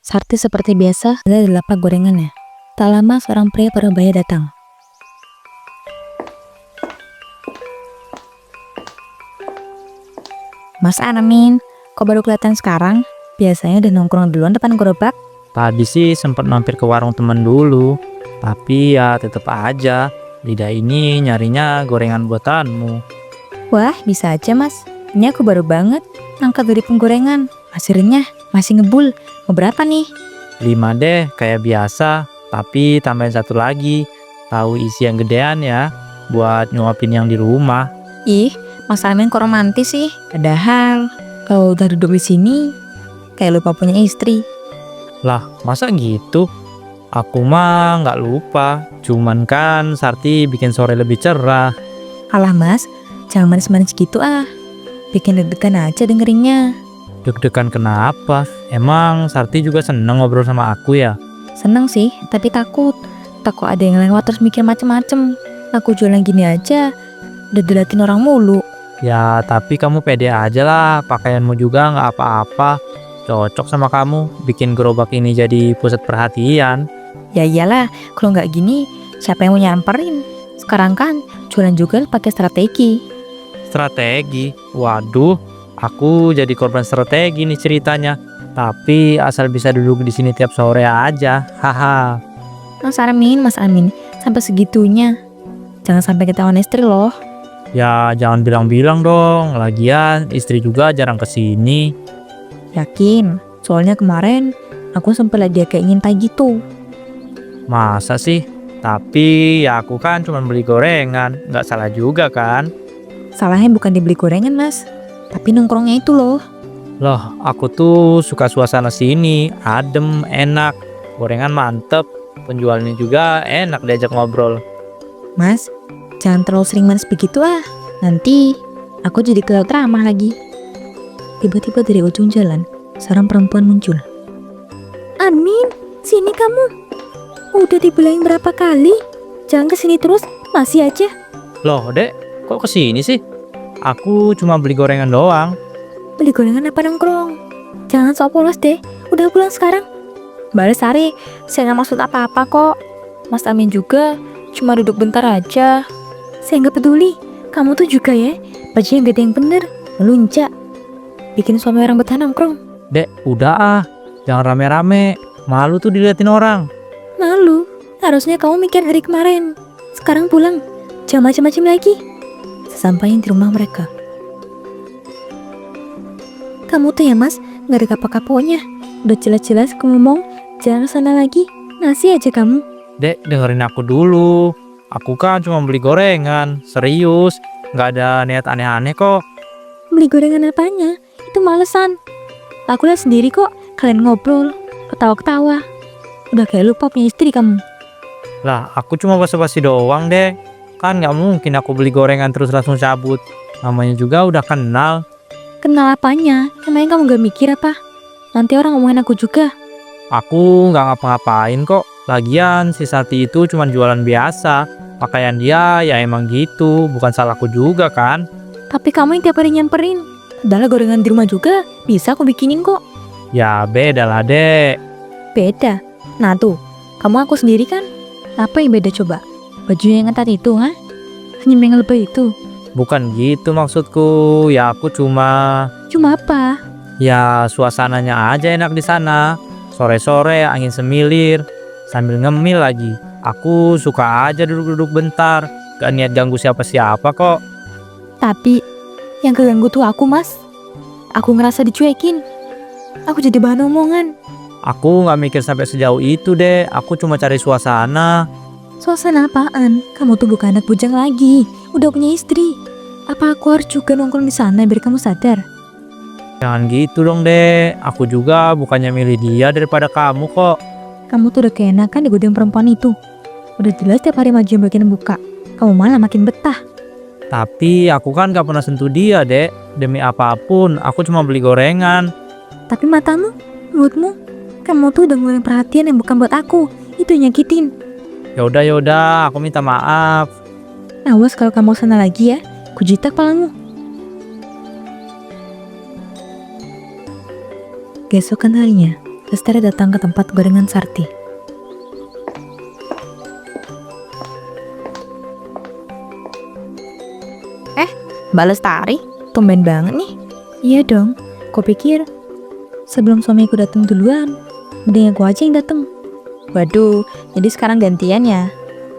Sarti seperti biasa ada di lapak gorengannya. Tak lama seorang pria parubaya datang. Mas Armin, kok baru kelihatan sekarang? Biasanya udah nongkrong duluan depan gerobak. Tadi sih sempat mampir ke warung temen dulu, tapi ya tetep aja lidah ini nyarinya gorengan buatanmu. Wah, bisa aja mas. Ini aku baru banget angkat dari penggorengan. Hasilnya masih ngebul. Mau berapa nih? 5 deh kayak biasa, tapi tambahin 1 lagi. Tahu isi yang gedean ya, buat nyuapin yang di rumah. Ih, Mas Armin kok romantis sih? Padahal kalau udah duduk di sini kayak lupa punya istri. Lah, masa gitu? Aku mah nggak lupa, cuman kan Sarti bikin sore lebih cerah. Alah mas, jangan manis-manis gitu ah. Bikin deg-degan aja dengerinnya. Deg-degan kenapa? Emang Sarti juga seneng ngobrol sama aku ya? Seneng sih, tapi takut. Takut ada yang lewat terus mikir macem-macem. Aku jualan gini aja, udah dilatin orang mulu. Ya, tapi kamu pede aja lah, pakaianmu juga nggak apa-apa. Cocok sama kamu, bikin gerobak ini jadi pusat perhatian. Ya iyalah, kalau nggak gini, siapa yang mau nyamperin? Sekarang kan jualan juga pakai strategi. Strategi? Waduh, aku jadi korban strategi nih ceritanya. Tapi asal bisa duduk di sini tiap sore aja, haha. Mas Armin, sampai segitunya. Jangan sampai ketahuan istri loh. Ya jangan bilang-bilang dong, lagian istri juga jarang kesini. Yakin, soalnya kemarin aku sempat lihat dia kayak ngintai gitu. Masa sih? Tapi ya aku kan cuma beli gorengan, nggak salah juga kan? Salahnya bukan dibeli gorengan mas, tapi nongkrongnya itu loh. Loh, aku tuh suka suasana sini, adem, enak, gorengan mantep, penjualnya juga enak diajak ngobrol. Mas, jangan terlalu sering manis begitu ah. Nanti aku jadi kelewat ramah lagi. Tiba-tiba dari ujung jalan, seorang perempuan muncul. Armin, sini kamu. Udah dibilangin berapa kali? Jangan kesini terus, masih aja. Loh, Dek, kok kesini sih? Aku cuma beli gorengan doang. Beli gorengan apa nongkrong? Jangan sok polos deh, udah pulang sekarang. Mbak Sari, saya nggak maksud apa-apa kok. Mas Amin juga cuma duduk bentar aja. Saya nggak peduli, kamu tuh juga ya, bajunya gak ada yang bener, melunjak. Bikin suami orang betah nongkrong. Dek, udah ah, jangan rame-rame, malu tuh diliatin orang. Malu, harusnya kamu mikir dari kemarin. Sekarang pulang, jangan macam-macam lagi. Sesampainya di rumah mereka. Kamu tuh ya mas, gak ada kapok-kapoknya. Udah jelas-jelas aku ngomong, jangan sana lagi, ngasih aja kamu. Dek, dengerin aku dulu. Aku kan cuma beli gorengan, serius, nggak ada niat aneh-aneh kok. Beli gorengan apanya? Itu malesan. Aku lihat sendiri kok, kalian ngobrol, ketawa-ketawa. Udah kayak lupa punya istri kamu. Lah, aku cuma basa-basi doang deh. Kan nggak mungkin aku beli gorengan terus langsung cabut. Namanya juga udah kenal. Kenal apanya? Emangnya kamu gak mikir apa? Nanti orang ngomongin aku juga. Aku nggak ngapa-ngapain kok. Lagian si Sati itu cuma jualan biasa. Pakaian dia ya emang gitu, bukan salahku juga kan. Tapi kamu yang tiap hari nyamperin. Padahal gorengan di rumah juga bisa aku bikinin kok. Ya beda lah dek. Beda. Nah tuh, kamu aku sendiri kan? Apa yang beda coba? Baju yang ketat itu, ha? Senyum yang lebih itu. Bukan gitu maksudku. Ya aku cuma... Cuma apa? Ya suasananya aja enak di sana. Sore-sore angin semilir, sambil ngemil lagi. Aku suka aja duduk-duduk bentar. Gak niat ganggu siapa-siapa kok. Tapi yang keganggu tuh aku mas. Aku ngerasa dicuekin. Aku jadi bahan omongan. Aku gak mikir sampai sejauh itu deh. Aku cuma cari suasana. Suasana apaan? Kamu tuh bukan anak bujang lagi. Udah punya istri. Apa aku harus juga nongkrong di sana biar kamu sadar? Jangan gitu dong deh. Aku juga bukannya milih dia daripada kamu kok. Kamu tuh udah keenakan digodain perempuan itu. Udah jelas tiap hari maju yang bikin buka. Kamu malah makin betah. Tapi aku kan gak pernah sentuh dia dek. Demi apapun aku cuma beli gorengan. Tapi matamu, mulutmu, kamu tuh udah ngeluarin perhatian yang bukan buat aku. Itu yang nyakitin. Yaudah, aku minta maaf. Awas kalau kamu sana lagi ya, kujitak palamu. Keesokan harinya, Lestari datang ke tempat gorengan Sarti. Mbak Lestari, tumben banget nih. Iya dong, kau pikir sebelum suamiku datang duluan, mending aku aja yang datang. Waduh, jadi sekarang gantian ya?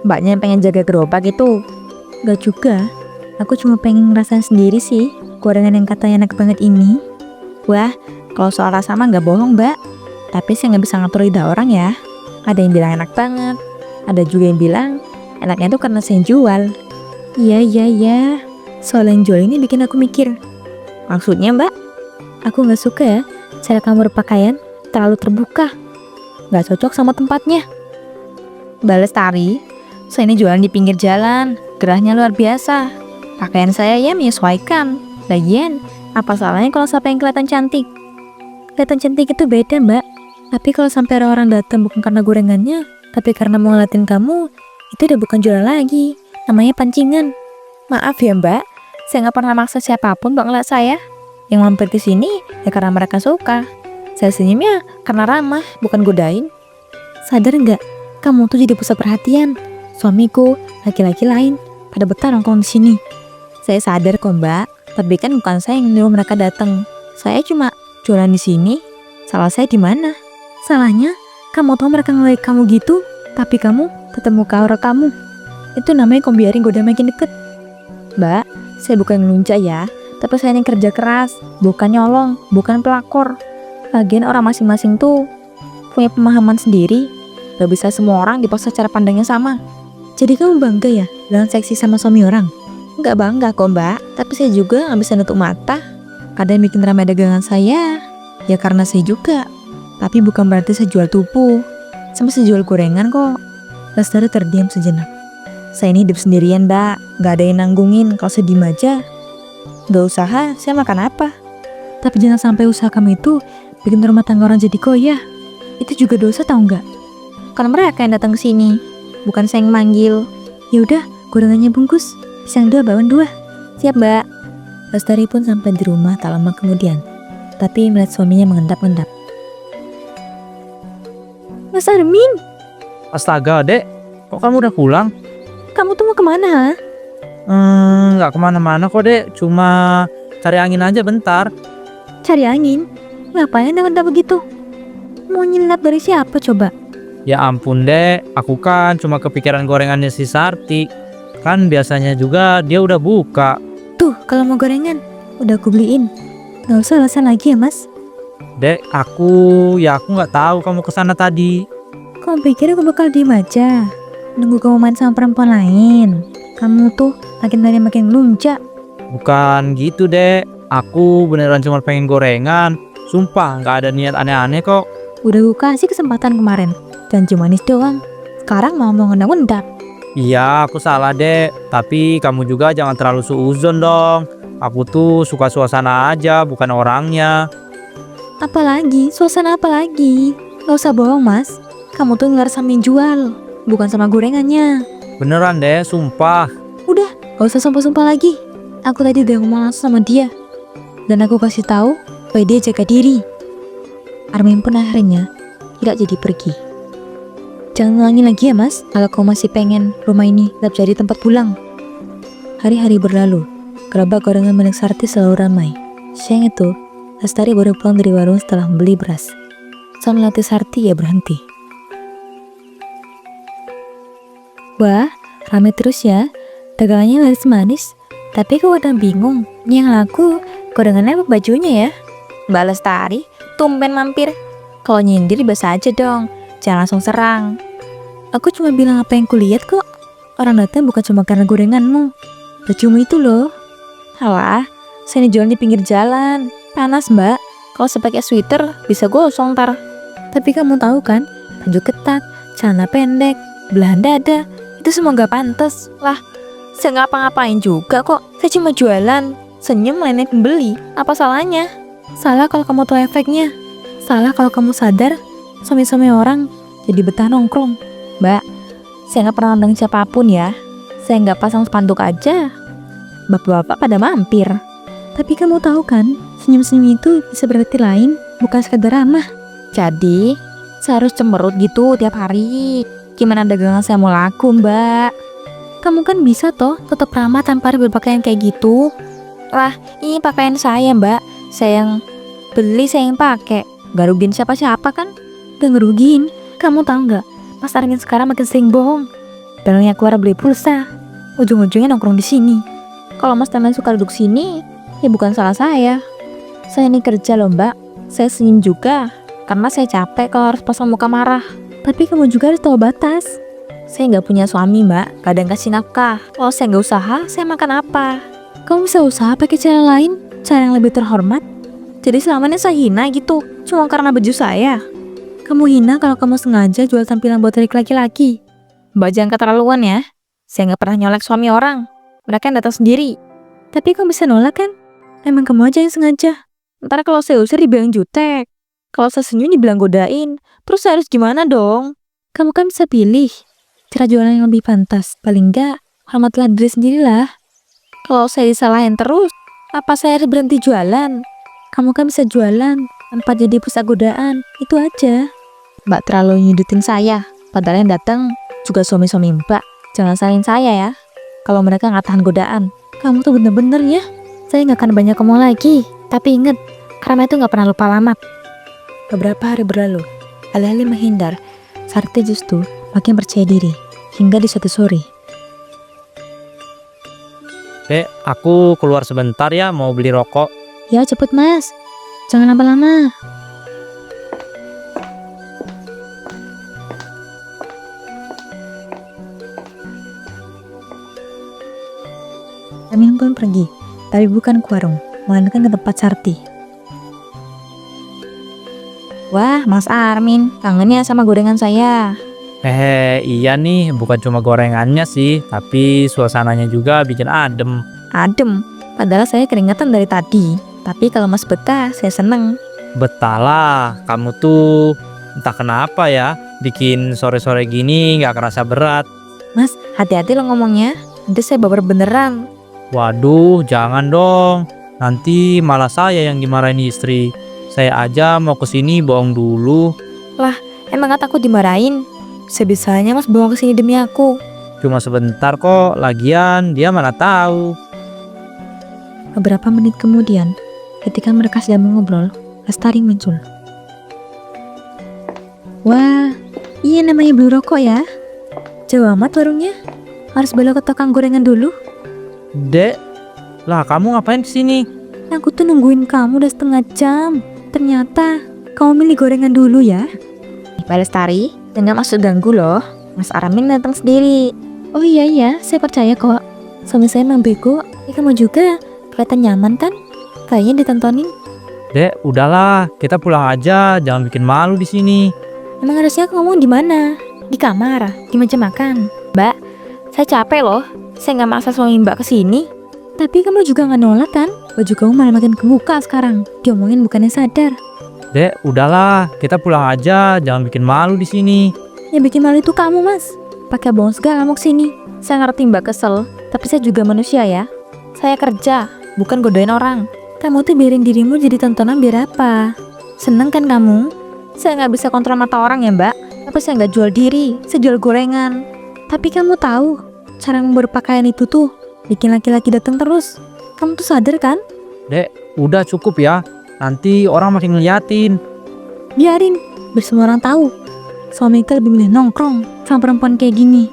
Mbaknya yang pengen jaga gerobak itu? Gak juga, aku cuma pengen ngerasain sendiri sih gorengan yang katanya enak banget ini. Wah, kalau soal rasa mah gak bohong mbak, tapi saya gak bisa ngatur lidah orang ya. Ada yang bilang enak banget, ada juga yang bilang enaknya tuh karena saya yang jual. Iya, soal yang jual ini bikin aku mikir. Maksudnya mbak? Aku gak suka ya cara kamu berpakaian terlalu terbuka, gak cocok sama tempatnya. Mbak Lestari, saya ini jualan di pinggir jalan, gerahnya luar biasa. Pakaian saya ya menyesuaikan. Lagian, apa salahnya kalau siapa yang kelihatan cantik? Kelihatan cantik itu beda mbak. Tapi kalau sampai orang datang bukan karena gorengannya, tapi karena mau ngeliatin kamu, itu udah bukan jualan lagi, namanya pancingan. Maaf ya mbak, saya nggak pernah maksa siapapun buat ngeliat saya. Yang mampir ke sini ya karena mereka suka. Saya senyumnya karena ramah, bukan godain. Sadar nggak, kamu tuh jadi pusat perhatian. Suamiku, laki-laki lain, pada betah nongkrong di sini. Saya sadar kok mbak, tapi kan bukan saya yang nyuruh mereka datang. Saya cuma jualan di sini. Salah saya di mana? Salahnya, kamu tahu mereka ngeliat kamu gitu, tapi kamu tetap muka aura kamu. Itu namanya kamu biarin goda makin deket. Mbak, saya bukan ngelunjak ya, tapi saya yang kerja keras, bukan nyolong, bukan pelakor. Lagian orang masing-masing tuh punya pemahaman sendiri. Gak bisa semua orang dipaksa cara pandangnya sama. Jadi kamu bangga ya dengan seksi sama suami orang? Gak bangga kok mbak, tapi saya juga gak bisa nutup mata. Kadang bikin ramai dagangan saya, ya karena saya juga. Tapi bukan berarti saya jual tubuh, sama saya jual gorengan kok. Lestari terdiam sejenak. Saya ini hidup sendirian mbak, gak ada yang nanggungin kalau saya diem aja. Gak usaha, saya makan apa? Tapi jangan sampai usaha kamu itu bikin rumah tangga orang jadi goyah. Itu juga dosa tau nggak? Kan mereka yang datang ke sini, bukan saya yang manggil. Ya udah, gorengannya bungkus, pisang 2, bakwan 2. Siap mbak. Lestari pun sampai di rumah tak lama kemudian, tapi melihat suaminya mengendap-endap. Mas Armin, Astaga dek, kok kamu udah pulang? kamu tuh mau kemana? Nggak kemana-mana kok dek, cuma cari angin aja bentar. Cari angin? Ngapain anda begitu? Mau nyelinap dari siapa coba? Ya ampun dek, aku kan cuma kepikiran gorengannya si Sarti. Kan biasanya juga dia udah buka. Tuh, kalau mau gorengan, udah aku beliin. Gak usah alasan lagi ya mas. Dek, aku nggak tahu kamu kesana tadi. Kamu pikir aku bakal diem aja? Nunggu kamu main sama perempuan lain? Kamu tuh makin hari makin ngelunjak. Bukan gitu dek, aku beneran cuma pengen gorengan. Sumpah nggak ada niat aneh-aneh kok. Udah gue kasih kesempatan kemarin, janji manis doang. Sekarang mau ngendap-ngendap. Iya, aku salah dek. Tapi kamu juga jangan terlalu suuzon dong. Aku tuh suka suasana aja, bukan orangnya. Apalagi? Suasana apa lagi? Gak usah bohong mas. Kamu tuh ngelar sama yang jual, bukan sama gorengannya. Beneran deh, sumpah. Udah, gak usah sumpah-sumpah lagi. Aku tadi udah ngomong langsung sama dia. Dan aku kasih tahu supaya dia jaga diri. Armin pun akhirnya tidak jadi pergi. Jangan ngulangin lagi ya mas, kalau kau masih pengen rumah ini tetap jadi tempat pulang. Hari-hari berlalu, gerobak gorengan milik Sarti selalu ramai. Siang itu, Lestari baru pulang dari warung setelah membeli beras. Saat melatih Sarti, ia berhenti. Wah, ramai terus ya. Dagangannya laris manis. Tapi kok kadang bingung, yang laku gorengannya apa bajunya ya? Mbak Lestari, tumben mampir. Kalau nyindir biasa aja dong, jangan langsung serang. Aku cuma bilang apa yang kulihat kok. Orang datang bukan cuma karena gorenganmu, bajumu itu loh. Alah, saya jualan di pinggir jalan. Panas mbak, kalau saya pakai sweater bisa gosong ntar. Tapi kamu tahu kan, baju ketat, celana pendek, belahan dada, itu semua gak pantas. Lah, saya nggak apa-ngapain juga kok. Saya cuma jualan, senyum melayani pembeli. Apa salahnya? Salah kalau kamu tahu efeknya. Salah kalau kamu sadar suami-suami orang jadi betah nongkrong. Mbak, saya nggak pernah undang siapapun ya. Saya nggak pasang spanduk aja. Bapak-bapak pada mampir. Tapi kamu tahu kan, senyum-senyum itu bisa berarti lain, bukan sekadar ramah. Jadi, saya harus cemberut gitu tiap hari. Gimana dagangan saya mau laku, Mbak? Kamu kan bisa toh tetap ramah tanpa harus berpakaian kayak gitu. Lah, ini pakaian saya, Mbak. Saya yang beli, saya yang pakai. Gak rugiin siapa-siapa kan? Gak ngerugiin. Kamu tahu nggak? Mas Armin sekarang makin sering bohong. Bilangnya keluar beli pulsa. Ujung-ujungnya nongkrong di sini. Kalau Mas Taman suka duduk sini, ya bukan salah saya. Saya ini kerja loh, Mbak. Saya senyum juga karena saya capek kalau harus pasang muka marah. Tapi kamu juga harus tahu batas. Saya nggak punya suami, Mbak. Kadang kasih nafkah. Kalau saya nggak usaha, saya makan apa? Kamu bisa usaha pakai cara lain, cara yang lebih terhormat. Jadi selama ini saya hina gitu, cuma karena baju saya. Kamu hina kalau kamu sengaja jual tampilan buat laki-laki. Mbak jangan keterlaluan ya. Saya nggak pernah nyolek suami orang. Mereka yang datang sendiri. Tapi kamu bisa nolak kan? Emang kamu aja yang sengaja. Ntar kalau saya usir dibilang jutek. Kalau saya senyum dibilang godain. Terus saya harus gimana dong? Kamu kan bisa pilih cara jualan yang lebih pantas. Paling enggak, hormatilah diri sendirilah. Kalau saya disalahin terus, apa saya harus berhenti jualan? Kamu kan bisa jualan tanpa jadi pusat godaan. Itu aja. Mbak terlalu nyudutin saya. Padahal yang datang juga suami-suami Mbak. Jangan salahin saya ya. Kalau mereka nggak tahan godaan. Kamu tuh bener-bener ya. Saya nggak akan banyak ngomong lagi. Tapi inget, karma itu nggak pernah lupa alamat. Beberapa hari berlalu, alih-alih menghindar, Sarti justru makin percaya diri. Hingga di suatu sore. Dek, aku keluar sebentar ya, mau beli rokok. Ya cepet Mas, jangan lama-lama. Amin pun pergi, tapi bukan ke warung, melainkan ke tempat Sarti. Wah, Mas Armin, kangen ya sama gorengan saya. Iya nih, bukan cuma gorengannya sih, tapi suasananya juga bikin adem. Adem, padahal saya keringetan dari tadi. Tapi kalau Mas betah, saya seneng. Betah lah, kamu tuh entah kenapa ya, bikin sore-sore gini gak kerasa berat. Mas, hati-hati lo ngomongnya, nanti saya baper beneran. Waduh, jangan dong, nanti malah saya yang dimarahin istri. Saya aja mau kesini bohong dulu. Lah, emang gak takut dimarahin? Sebisanya Mas bohong kesini demi aku. Cuma sebentar kok, lagian dia mana tahu. Beberapa menit kemudian, ketika mereka sedang mengobrol, Lestari muncul. Wah, iya namanya beli rokok ya. Jauh amat warungnya. Harus belok ke tukang gorengan dulu. Dek, lah kamu ngapain kesini? Aku tuh nungguin kamu udah setengah jam. Ternyata kamu milih gorengan dulu ya. Pak Lestari, jangan maksud ganggu loh. Mas Armin datang sendiri. Oh iya, saya percaya kok. Suami saya emang bego. Kamu juga kelihatan nyaman kan? Kayaknya ditontonin. Dek, udahlah, kita pulang aja, jangan bikin malu di sini. Emang harusnya kamu di mana? Di kamar, di meja makan. Mbak, saya capek loh. Saya nggak maksa suami Mbak kesini. Tapi kamu juga nggak nolak kan? Baju kamu malah makin kebuka sekarang. Diomongin bukannya sadar. Dek, udahlah, kita pulang aja, jangan bikin malu di sini. Yang bikin malu itu kamu Mas. Pakai bohong segala mau kesini. Saya ngerti Mbak kesel, tapi saya juga manusia ya. Saya kerja, bukan godain orang. Kamu tuh biarin dirimu jadi tontonan biar apa? Seneng kan kamu? Saya nggak bisa kontrol mata orang ya Mbak. Tapi saya nggak jual diri, saya jual gorengan. Tapi kamu tahu, cara berpakaian itu tuh bikin laki-laki datang terus. Kamu tuh sadar kan? Dek, udah cukup ya. Nanti orang makin ngeliatin. Biarin, biar semua orang tahu. Suamiku lebih milih nongkrong sama perempuan kayak gini.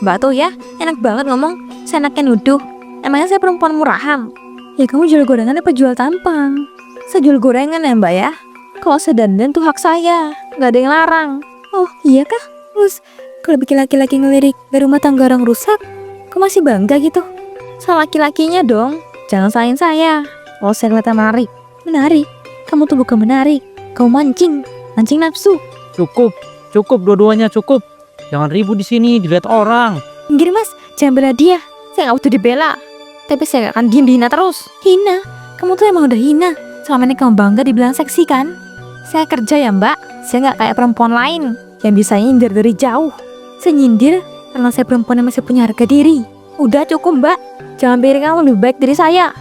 Mbak tuh ya, enak banget ngomong. Saya enaknya nuduh. Emangnya saya perempuan murahan? Ya kamu jual gorengan apa jual tampang? Saya jual gorengan ya Mbak ya. Kalau saya dandan tuh hak saya, nggak ada yang larang. Oh iya kah? Terus kalau bikin laki-laki ngelirik dari rumah tangga orang rusak, kok masih bangga gitu? Salah laki-lakinya dong. Jangan salahin saya. Kalau saya kelihatan menarik. Menarik? Kamu tuh bukan menarik. Kamu mancing nafsu. Cukup dua-duanya cukup. Jangan ribut di sini, dilihat orang. Minggir Mas, jangan bela dia. Saya nggak butuh dibela. Tapi saya gak akan diem dihina terus. Hina? Kamu tuh emang udah hina. Selama ini kamu bangga dibilang seksi kan? Saya kerja ya Mbak. Saya nggak kayak perempuan lain yang bisa nyindir dari jauh. Saya nyindir karena saya perempuan yang masih punya harga diri. Udah cukup Mbak. Jangan pikir kamu lebih baik dari saya.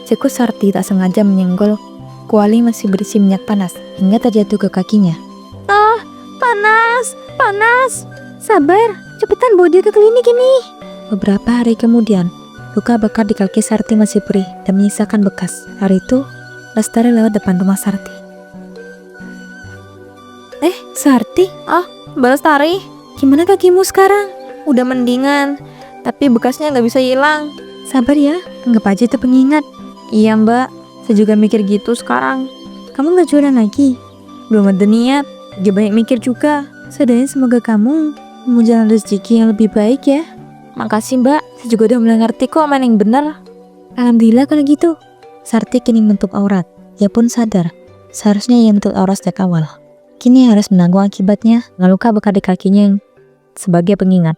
Ciku Sarti tak sengaja menyenggol Kuali masih berisi minyak panas hingga terjatuh ke kakinya. Ah, panas, panas. Sabar, cepetan bawa dia ke klinik ini. Beberapa hari kemudian, luka bakar di kaki Sarti masih perih dan menyisakan bekas. Hari itu, Lestari lewat depan rumah Sarti. Sarti? Mbak Lestari, gimana kakimu sekarang? Udah mendingan, tapi bekasnya nggak bisa hilang. Sabar ya, anggap aja itu pengingat. Iya mbak, saya juga mikir gitu sekarang. Kamu nggak jualan lagi? Belum ada niat, dia banyak mikir juga. Saya semoga kamu mau jalan rezeki yang lebih baik ya. Makasih mbak, saya juga udah mulai ngerti kok mana yang benar. Alhamdulillah kalau gitu. Sarti kini menutup aurat. Dia pun sadar, seharusnya ia menutup aurat sejak awal. Kini harus menanggung akibatnya dengan luka bakar di kakinya yang sebagai pengingat.